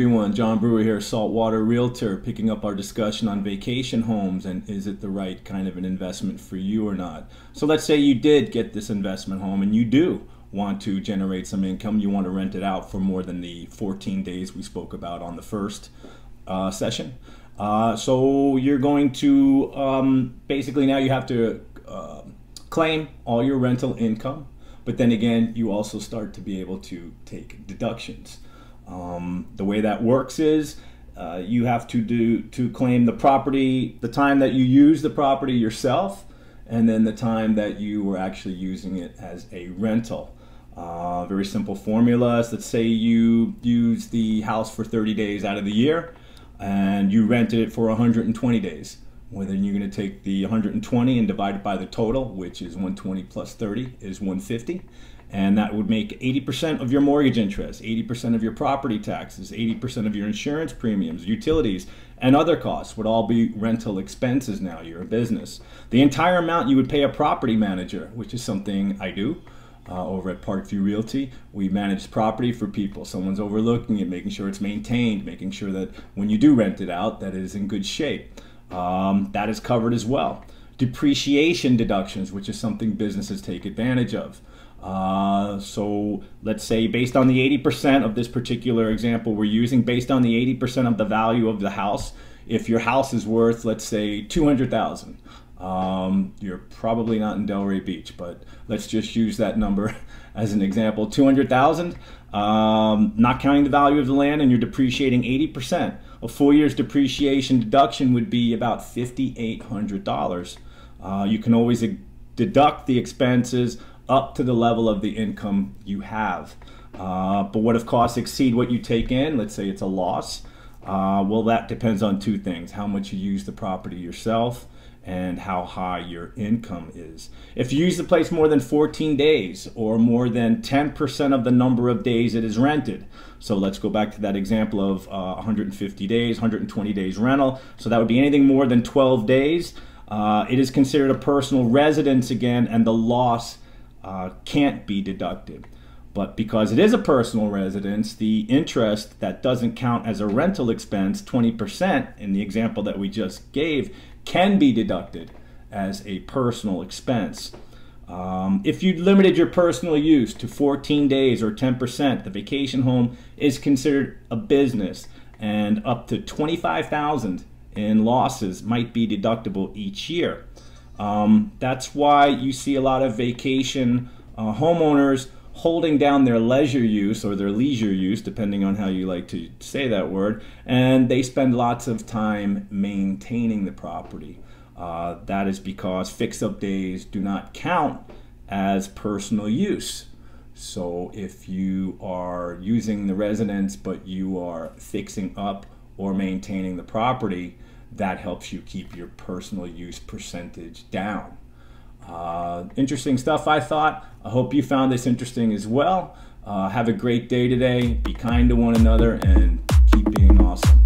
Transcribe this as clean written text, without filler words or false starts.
everyone, John Brewer here, Saltwater Realtor, picking up our discussion on vacation homes and is it the right kind of an investment for you or not. So let's say you did get this investment home and you do want to generate some income, you want to rent it out for more than the 14 days we spoke about on the first session. So you're going to, basically now you have to claim all your rental income, but then again, you also start to be able to take deductions. The way that works is you have to claim the property, the time that you use the property yourself, and then the time that you were actually using it as a rental. Very simple formulas. Let's say you use the house for 30 days out of the year and you rented it for 120 days. Well, then you're going to take the 120 and divide it by the total, which is 120 plus 30 is 150. And that would make 80% of your mortgage interest, 80% of your property taxes, 80% of your insurance premiums, utilities, and other costs would all be rental expenses now. You're a business. The entire amount you would pay a property manager, which is something I do over at Parkview Realty. We manage property for people. Someone's overlooking it, making sure it's maintained, making sure that when you do rent it out, that it is in good shape. That is covered as well. Depreciation deductions, which is something businesses take advantage of. So let's say based on the 80% of this particular example we're using, based on the 80% of the value of the house, if your house is worth, let's say, $200,000, you're probably not in Delray Beach, but let's just use that number as an example. $200,000, not counting the value of the land, and you're depreciating 80%. A full year's depreciation deduction would be about $5,800. You can always deduct the expenses up to the level of the income you have. But what if costs exceed what you take in? Let's say it's a loss. Well, that depends on two things: how much you use the property yourself and how high your income is. If you use the place more than 14 days or more than 10% of the number of days it is rented. So let's go back to that example of 150 days, 120 days rental. So that would be anything more than 12 days. It is considered a personal residence again, and the loss can't be deducted. But because it is a personal residence, the interest that doesn't count as a rental expense, 20% in the example that we just gave, can be deducted as a personal expense. If you limited your personal use to 14 days or 10%, the vacation home is considered a business, and up to $25,000 in losses might be deductible each year. That's why you see a lot of vacation homeowners holding down their leisure use or their leisure use, depending on how you like to say that word, and they spend lots of time maintaining the property. That is because fix-up days do not count as personal use. So if you are using the residence but you are fixing up or maintaining the property, that helps you keep your personal use percentage down. Interesting stuff, I thought. I hope you found this interesting as well. Have a great day today. Be kind to one another and keep being awesome.